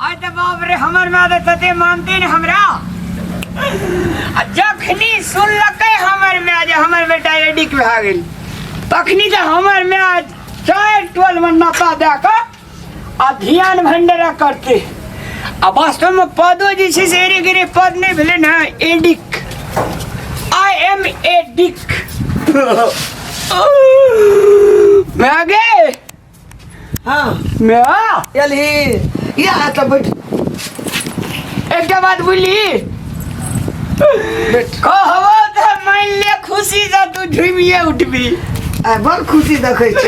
आज तो बाप रे हमर में आदत ते मानते न हमरा जखनी सुन लके हमर में आज हमर बेटा एडिक भा गेल तखनी तो हमर में आज चार टोल में नपा दे के आ ध्यान भंडारा करते अब वास्तव में पदो जी से एरे गिरे पद नहीं भेले ना एडिक आई एम एडिक मैं आगे हाँ मैं आ यही या तो बैठ एक बात बोली कहबो तो मान ले खुशी से तू झुमिए उठबी बड़ खुशी देखे छ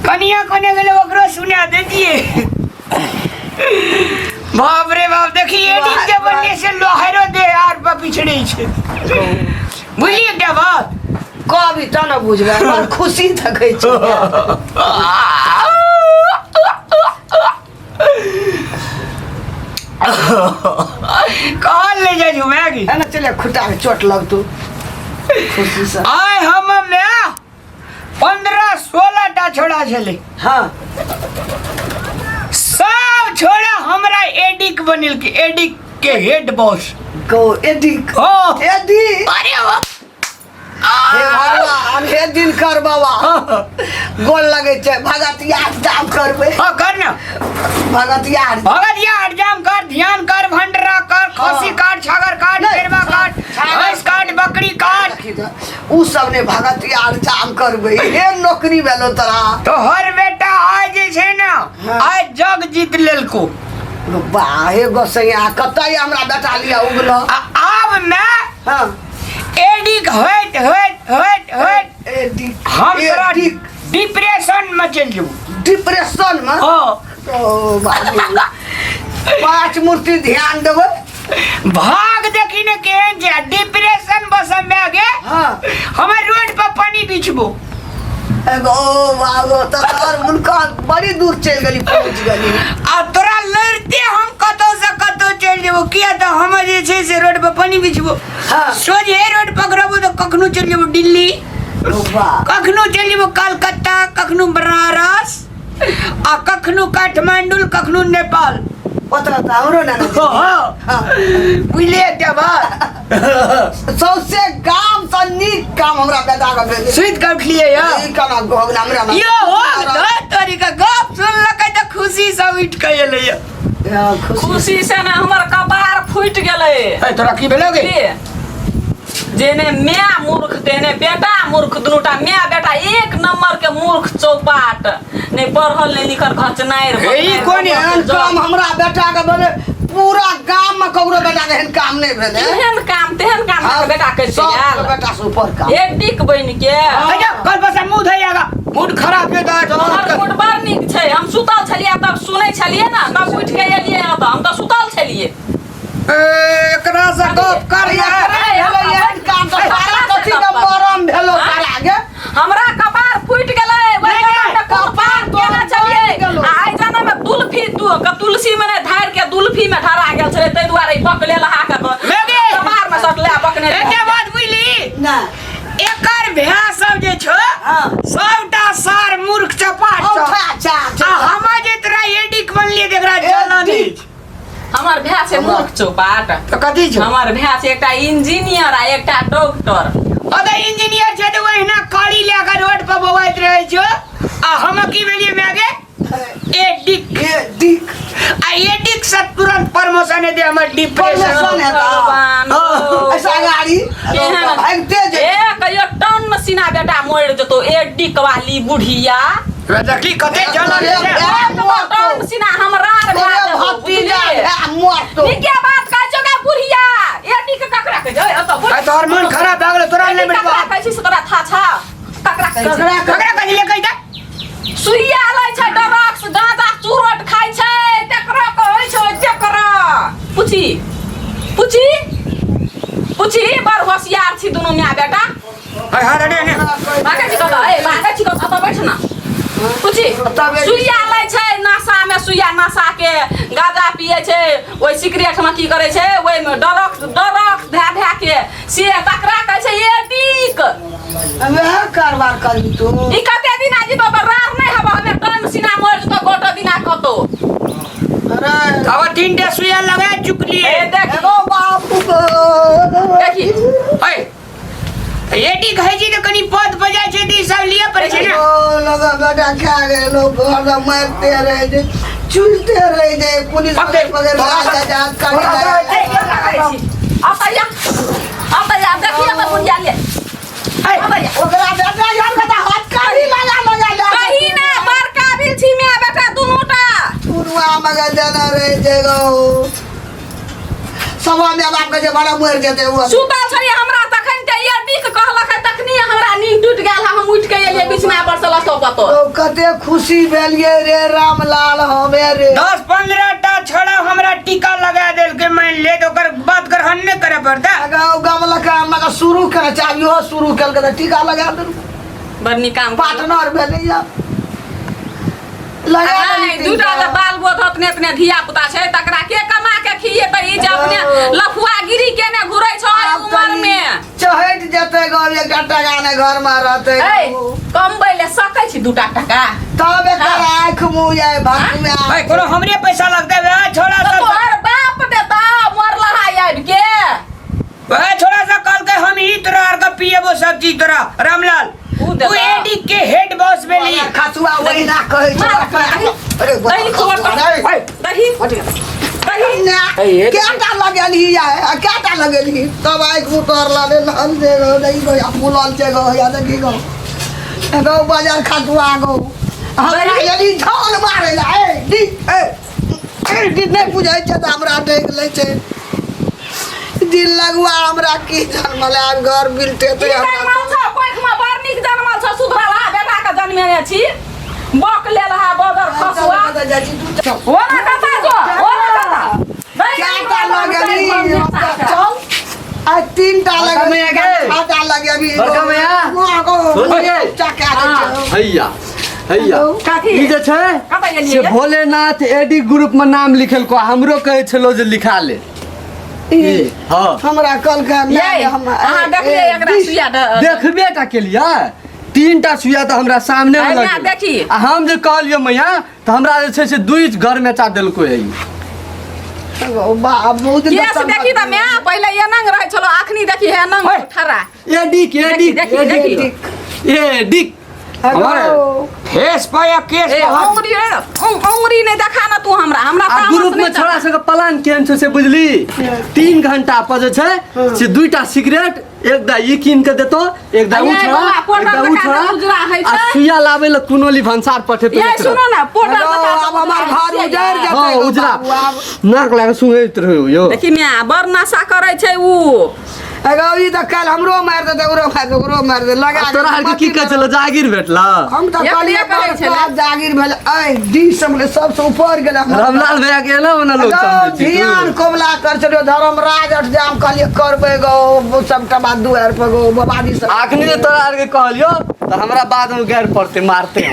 कनिया कोने गेले ओकरो सुना दे दिए बाप रे बाप देखिए एडिक के बनने से लोहारो दे यार पर पिछड़े छे बोलिए क्या बात कभी त न बुझबे बड़ खुशी देखे छ कहाँ ले जा झुमेगी है ना चले खुटा के चोट लग तू खुशी से आय हम में 15-16 टा छोड़ा छले हाँ सब छोड़ा हमरा एडिक बनिल के एडिक के हेड बॉस को एडिक ओ एडी अरे वाह हे भगवान हे दिन कर बाबा गोल लगे छै भगतिया जाम करबे हां कर ना भगतिया जाम कर ध्यान कर भंडरा कर खसी काट छागर काट शेरवा काट भैंस काट बकरी काट उ सब ने भगतिया जाम करबे हे नौकरी भेलो तोरा तो हर बेटा आज जे छै ना आज जग जीत लेलको वाह हे गोसैया कतई हमरा बेटा लिया उगलो अब मैं हां एडिक हट एडिक हम तोरा डिप्रेशन में चल जाऊ डिप्रेशन में ओ बाबू 5 मूर्ति ध्यान देबे भाग देखी ने केहन जे डिप्रेशन बस में आगे हां हमर रोड पर पानी बिछबो एगो बाबू तोर मुनका बड़ी दूर चल गेली पहुंच गेली आ तोरा लड़ते हम कतो से कतो चल जेबो किया तो हम जे छै से रोड पर पानी बिछबो हां सोझे रोड पकड़बो तो कखनो चल जेबो दिल्ली वाह कखनो चल जेबो कलकत्ता कखनो बनारस आ कखनो काठमांडू कखनो नेपाल पता त हमरो ना हां बुझले क्या बात सबसे काम से नीक काम हमरा बेटा का भेल स्वीट कर लिए यार ई कना गोगना हमरा यो हो तोरी का गप सुन लके त खुशी से उठ के एले खुशी से ना हमर कपार फूट गेले ए तोरा की भेलोगे जेने मिया मूर्ख तेने बेटा मूर्ख दुनुटा मिया बेटा एक नंबर के मूर्ख चौपाट नहीं पढ़ल नहीं लिखल घचनाइर ई कोन काम हमरा बेटा के भेले पूरा गांव में ककरो बेटा के काम नहीं भेले तेहन काम बेटा के सब बेटा से ऊपर का एडिक बन के अरे कल बस मूड धइयागा मूड खराब के दा हमर मूड बड़ नीक छै हम सुतल छलिए तब सुनै छलिए ना तब उठ के एलिए त हम त सुतल छलिए एकरा से गप कर काम तो सारा कथी के मरम भेलो सारा आगे हमरा कपार फूट गेलै कपार केना चलिए आइ जाना में तुलसी में धार के दुल्फी में धरा गेल छले तै दुआरे पकले लहा के कपार में सटले पकने एके बात बुझली ना एकर भैया सब जे छ सबटा सार मूर्ख चपाट छ हम जे तोरा एडिक बनलिए देखरा जलन नहीं हमर भैया से मूर्ख चौपाट तो कथी छ हमर भैया से एकटा इंजीनियर आ एकटा डॉक्टर अदा इंजीनियर छ तो वहिना काली लेके रोड पर बवाइत रहे छ आ हम की भेलिए में आगे एडिक आ एडिक से तुरंत प्रमोशन दे हमर डिप्रेशन है भगवान ऐसा गाड़ी भागते जे कहियो टन में सीना बेटा मोड़ जतो एडिक वाली बुढ़िया देखी कते जलन टन सीना हमरा भतीजा मर तो क्या बात कहै छ गे बुढ़िया एडिक ककरा के जय अत आ तोहर मन खराब भ गेल तोरा ले बेटा कहै छी तोरा था छ ककरा ककरा ले कहि दे सुइया लै छै डरक्स गांजा चूरट खाइ छै तेकरा कहै छै तेकरा पूछी बड़ होशियार छी दुनू मियां बेटा हाय हाय रे ने भागे छी कत बैठ ना पूछी सुइया लै छै नशा में सुइया नशा के गांजा पिए छै ओइ सिगरेट में की करे छै ओइ में डरक्स धै के से तकरा कहै छै एडिक वह कारबार करी तू ई कते दिन आजी तो रार नहीं हबा हमें टाइम सीना मोर तो गोटो दिना कतो अरे अब 3 डे एडी खाई छी तो कनी पद बजाय छै ती सब लिया पड़े छै ना ओ लोग बेटा खा गए लोग घर मारते रहे जे चुलते रहे जे पुलिस पकड़ राजा जात का आता देखिए मैं बुझा ले ओकरा बेटा यार बेटा हाथ काढ़ी लगा कहीं ना बड़का बिल छी में बेटा दुनूटा पुरवा मगर जाना रहे जे गो सवा में बाप के जे बड़ा मर जेते वो सुतल छली हमरा तखन ते ये दिख कहलक तखनी हमरा नींद टूट गेल हम उठ के एलिए बीच में बरसला सब पतो कते खुशी भेलिए रे रामलाल हमे रे 10-15 टा छोड़ा हमरा टीका लगा देल के मान ले तो कर बात कर हन्ने करे पड़ता गाँव गमला का मगर शुरू कर चाहिए शुरू कर के टीका लगा दे बड़नी काम पार्टनर भेले या लगा आई दूटा त बाल बोध अपने अपने धिया पुता छै तकरा के कमा के खिए त ई जे अपने लफुआ गिरी केने घुरै छ उमर में चहट जते गो एक टका ने घर में रहते ए कमबै ले सकै छी दूटा टका तब एकर आंख मुंह जाए भाग में भाई कोनो हमरे पैसा लगता है छोड़ा सा तोहर बाप देता मोर लहाई आबि के वह छोड़ा सा कल के हम ही तोरा आर का पिएबो सब चीज तोरा रामलाल तू एडी के हेड बॉस में ली खसुआ वही ना कहे अरे दही खबर दही दही क्या टा लगेली है क्या टा लगेली तब आंख उतर लाले लाल दे गो नहीं गो फूलल से गो या देखी गो गो बाजार खसुआ गो हमरा यदि झाल मारे ला ए नहीं बुझाई छै त हमरा देख ले छै दिल लगवा हमरा की जन्मला घर बिलते ते जन्मल छ कोइखमा बड़ नीक जन्मल छ सुधरला बेटा के जन्मेने छी बक लेलहा बगर खसुआ ओना कता जो ओना कता क्या टा लगेली चल आ 3 टा लगे 6 टा लगे अभी ई जे छै से भोलेनाथ एडी ग्रुप में नाम लिखल को हमरो कहे छलो जे लिखा ले हां हमरा कल का हम अहाँ देखिए एकरा सुइया देखबे टा के लिए 3 टा सुइया तो हमरा सामने में लगे देखी आ हम जे कहलियो मैया तो हमरा जे छै से 2 घर में चा देलको है बाबू केस देखी त मैं पहिले ये नंग रहे छलो अखनी देखी है नंग ठरा एडी एडी हमारे फेस पे या केस पे उंगली नहीं देखा ना तू हमरा आ ग्रुप में छोड़ा सके प्लान केन छै से बुझली 3 घंटा पर जे छै से 2टा सिगरेट एक दा ई किन के देतो एक दा उछड़ा आ सुइया लावे ल कुनोली भंसार पठे पे ये सुनो ना पोटा अब हमार घर उजड़ हां जाते उजड़ा नाक लागे सुंगैत रहो यो देखी मैं बर नशा करे छै उ अगौरी तो कल हमरो मार दे ओकरो मार दे लगा तोरा हर के की कह चलो जागीर भेटला हम तो ये करे छले जागीर भेल ए डी समले सबसे ऊपर गेल रामलाल भैया के ना ओना लोग समझे छी ध्यान कोबला कर चलो धर्मराज अट जाम कहलिए करबे गो सबटा बात दुआर पर गो बाबादी सब आखनी जे तोरा आर के कहलियो त हमरा बाद में गैर पड़ते मारते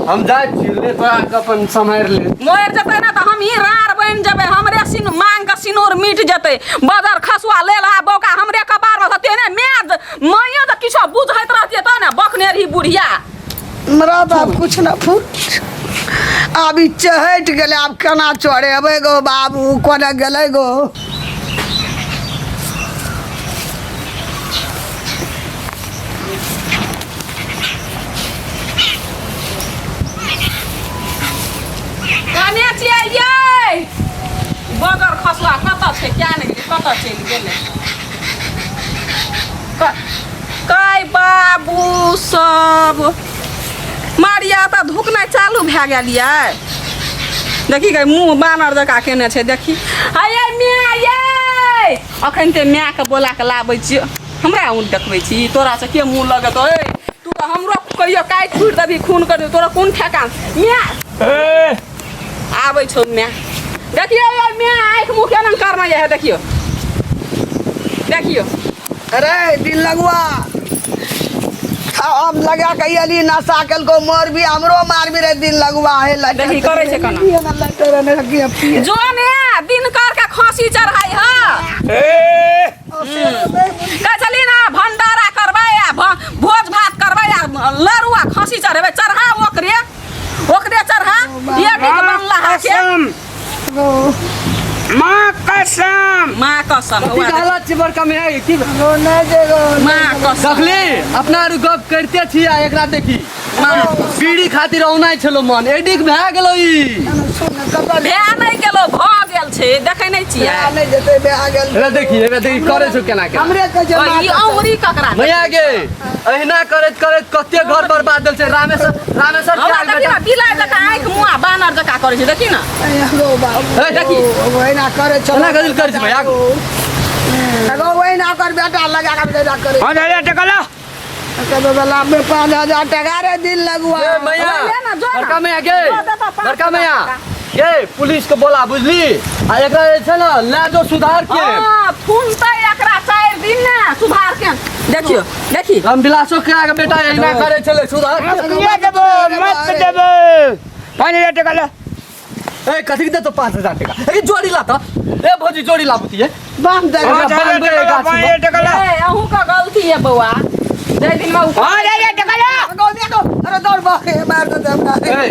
हम जाय छी ले तोरा के अपन संभाल ले मोर जते ना त हम ही रार बन जबे हमरे सिन मांग का सिनोर मिट जते बदर खसुआ लेला बोका हमरे कपार रहते ने मैद मैया त किछो बुझैत रहते त ना बकने रही बुढ़िया मरा बाप कुछ ना फूट अभी चहट गेले अब केना चढ़े अबे गो बाबू कोना गेले गो कने छियै बगर खसुआ कत छै क्या नहीं कत चलि गेलै काय बाबू सब मारिया त धुकनाइ चालू भए गेल ये देखी गई मुंह बानर जका केने छै देखी हे माय ये अखन ते माय के बोला के लाबै छी हमरा उन देखबै छी तोरा से के मुंह लगत ओए तू त हमरो कहियो काटि फुट देबी खून कर दे तोरा कोन ठेकान माय आबै छौ माय देखियो ये माय आंख मुंह केना करना ये देखियो देखियो अरे दिल लगवा हम लगा के अली नशा कल को मोर भी हमरो मार भी रे दिन लगवा है देखी करे छै कना जो ने दिन कर के खांसी चढ़ाई ह का चली ना भंडारा करबै या भोज भात करबै या लरुआ खांसी चढ़ेबै चढ़ा ओकरे चढ़ा ये ठीक बनला है के मां का कसम माँ कसम की हालत छै बड़का में है की नो नहीं देगो माँ कसम देखली अपना आरु गप करते छी आ एकरा देखी बीड़ी खातिर औनाइ छलो मन एडिक भए गेलो ई भए नहीं गेलो भ गेल छै देखै नहीं छियै नहीं देते बे आ गेल एबे देखी करे छौ केना के हमरे के जे ई औंगरी ककरा मैया गे अहिना करैत कते घर बर्बाद भेल छै रामेश्वर के हमरा आगे देखी ना बिलाइ जकाँ आँखि मुँह बानर जकाँ करै छै देखी ना रो बाबू ए, देखी। वहीना करे छो केना गदिल करै छै भैया एगो वहीना कर बेटा लगा के बेटा करे 5000 टका ला कबे वाला में 5000 टका रे दिन लगुआ ए मैया ले ना, जो ना। बड़का मैया गे जो दे तो 5,000 बड़का मैया टका। ए पुलिस के बोला बुझली आ एकरा जे छै ना ले जो सुधार के हाँ थुनतै एकरा 4 दिन ने सुधार के देखियो देखी हम बिलासो के आगे बेटा अहिना करे छले सुधार के ये देबो मत देबो 5000 टका ला ए कथी के देतो 5000 टका ए जोड़ी ला त ए भौजी जोड़ी ला बुतिए बांध दे 5000 टका ला ए अहूँ का गलती है बउआ जय दिन में ऊपर 5000 टका ला गो दे दो अरे दौड़ बाके मार दे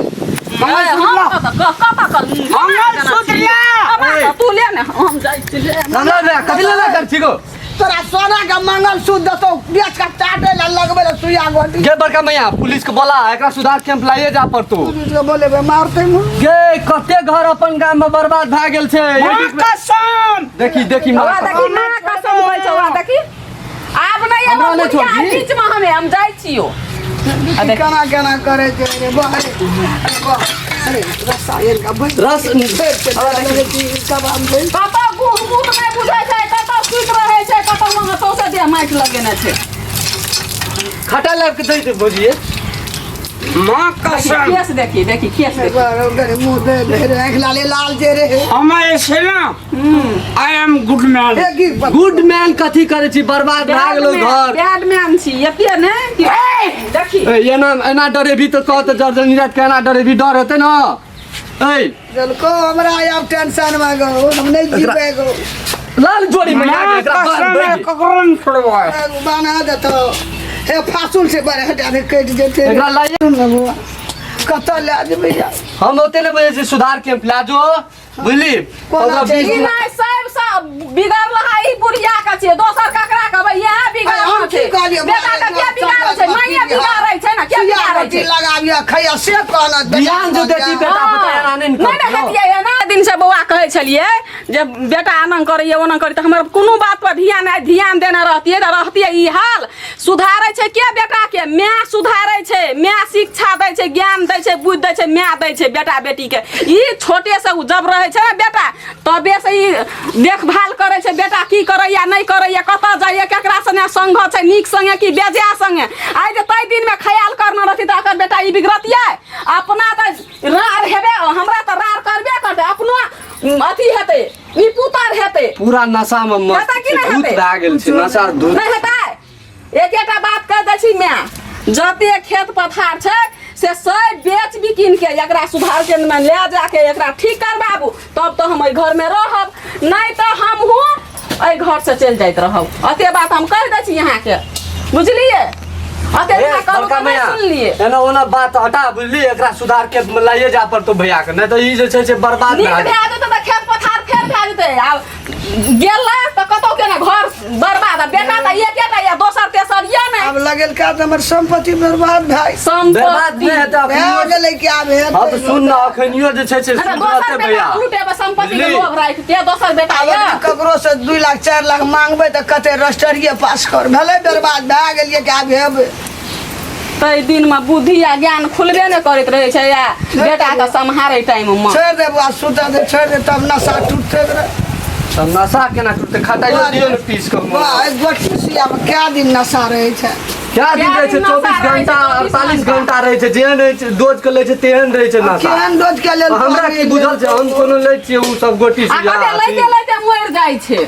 हमरा ए तू ले ना हम जाइ छी ले ना ना कथी ला कर छी गो तोरा सोना का मंगल सूत्र दतो बेच का टाटे ला लगबे ला सुइया गोटी गे बड़का मैया पुलिस के बोला एकरा सुधार कैंप लाइए जा पड़तो पुलिस के बोले बे मारते मु गे कते घर अपन गांव में बर्बाद भ गेल छै कसम देखी बउआ देखी माँ कसम कहै छौ बउआ देखी आब नहीं हमरा एबो नहीं छोड़ दी। बीच में हम जाइ छियो केना केना करे छै रे बाहर अरे रसायन का भाई रस लगे कि कब हम दे कतौ मुंह नहीं बुझै छै कतौ सुत रहै छै कतौ वहां सौसे दे माइक लगेने छै खटा लाग के दे भौजी मां कसम केस देखी केस देखी बार गरे मुंह दे रे आंख लाले लाल जे रे हमारे से ना आई एम गुड मैन एक ही गुड मैन कथी करे छी बर्बाद भ गेलो घर बैड मैन छी एते ने कि देखी ए एना डरे भी तो कहत जर्जन निरात केना डरे भी डर हेते ना ए चल को हमरा अब टेंशन में गो हम नहीं जीवे गो लाल जोड़ी में मां एकरा कसम बांध ककरन छोड़वा बना देतो हे फासुल से बड़े हटा दे कट जेते एकरा लाइए कत ले जेबे हम होते ने बजे से सुधार कैंप लाजो बुझली ओकरा चाहिए? बीच ई में- नहीं सब बिगड़ रहा ई बुढ़िया का छै दोसर ककरा कहबै यह बिगड़ हम छै की कहलियै बेटा के के बिगाड़ छै मैया बिगाड़ै छै ना के बिगाड़ै छै लगाबिया खैया से कहना ध्यान जो देती बेटा बताया नहीं नहीं देखतियै ना दिन से बौआ कहै छलियै जे बेटा आनंद करैए ओना करै त हमर कोनो बात पर ध्यान देने रहतियै त रहतियै ई हाल सुधारै छै के बेटा के माय सुधारै छै माय शिक्षा दै छै ज्ञान दै छै बुद्धि दै छै माय दै छै बेटा बेटी के ई छोटे से जब रहै छै ना बेटा तबे से ई देखभाल करै छै बेटा की करैया नहीं करैया कतऽ जाइए केकरा संगे संग छै नीक संगे कि बेजाय संगे आइ जे तै दिन में ख्याल करना रहती त अकर बेटा ई बिगड़तियै अपना त रार हेबे हमरा त रार करबे करतै अपनो अथी हेतै निपुतर हेतै पूरा नशा में मस्त हेतै कि नहीं धूत हेतै? भए गेल छै नशा धूत नहीं हेतै एकेटा बात कह दै छी मैं जते खेत पथार छै से सब बेच बिकिन के एकरा सुधार केंद्र में ले जाके एकरा ठीक करबाबू तब तो हम एहि घर में रहब नहीं तो हम हूँ एहि घर से चल जाइत रहब अते बात हम कह दै छी यहाँ के बुझलिए अते ए, बात करू बड़का तो नहीं मैया, सुन लिए एना ओना बात हटा बुझली एकरा सुधार के लाइए जा पड़तो भैया के नहीं तो ई जे छै से बर्बाद नीक भए भए जाएत। जेतै तऽ खेत पथार फेर भए जेतै आब गेलै तऽ कतौ के ने घर बर्बाद आ बेटा तऽ एकेटा या दोसर तेसर या नहि अब लगल का त हमर संपत्ति बर्बाद भाई बर्बाद संपत्ति नहीं हेतै भए अखनियो गेलै क्या भेल अब सुन ना अखनियो जे छै से अरे सुधरते दोसर भैया बेटा लूटे बस संपत्ति के बुझली? लोभ राखि के दोसर बेटा अब या ककरो से 2 लाख 4 लाख मांगबे त कते रजिस्टरिये पास कर भेलै बर्बाद भए गेलिए क्या भेब तै दिन में बुद्धि आ ज्ञान खुलबे नहि करैत रहै छै या बेटा के सम्हारै टाइम में छोड़ दे बुआ सुत दे छोड़ दे तब नशा टूटते रे तब नशा केना टूटते खटाइयो दियो ने पीस के बुआ एक गोटी सिया में क्या दिन नशा रहे छै क्या दिन रहे छै 24 घंटा 48 घंटा रहे छै जेहन रहे छै डोज के ले छै तेहन रहे छै नशा केहन रोज के लेल हमरा की बुझल छै हम कोनो ले छियै उ सब गोटी आ से कते लैते लैते मरि जाइ छै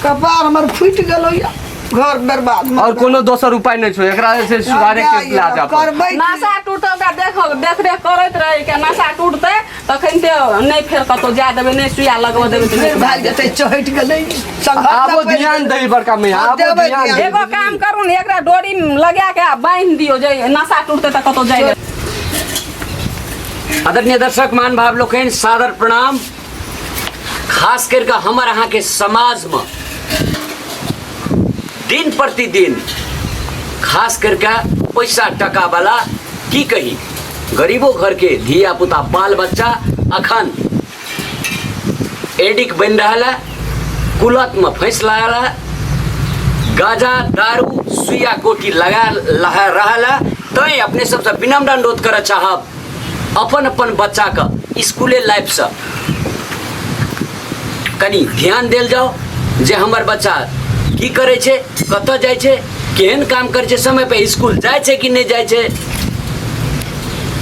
कपार हमर फुटि गेलो या घर बर्बाद और कोनो दोसर उपाय नहीं छै एकरा से सुधारे के इलाज आप करबै नशा टूटतै ओकरा देख रेख करैत रहे के नशा टूटतै तखन ते नहि फेर कतौ जा देबै नहि सुइया लगबऽ देबै तऽ फिर भाग जेतै चहट गेलै आबो ध्यान दही बड़का में आबो देबै ध्यान ध्यान। दही। एगो काम करू ने एकरा डोरी लगा के बांधि दियौ जे नशा टूटतै तऽ कतौ जाइ आदरणीय दर्शक मान भाव लोकन सादर प्रणाम। खास करके हमार अहाँ के समाज में दिन प्रतिदिन खास करके पैसा टका वाला की कही गरीबो घर के धिया पुता बाल बच्चा अखन एडिक बन रहा, कुलत में फंस रहा, गाजा दारू सुइया कोटी लगा रहा। तय अपने सबसे विनम्र अनुरोध कर चाहब अपन अपन बच्चा का स्कूले लाइफ से कनी ध्यान देल जाओ जे हमर बच्चा की करे छे, कत जाय छे, केहन काम करे छे, समय पे स्कूल जाय छे कि नहीं जाय छे।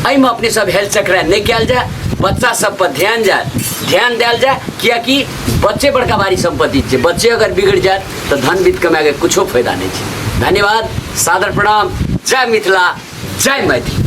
एहिमे अपने सब हेल्थ चक्र नहीं कल जाए, बच्चा सब पर ध्यान दिया जाए किया कि बच्चे बड़का भारी संपत्ति है। बच्चे अगर बिगड़ जाए तो धन वित्त कमा के कुछ फायदा नहीं है। धन्यवाद, सादर प्रणाम, जय मिथिला, जय मैथिली।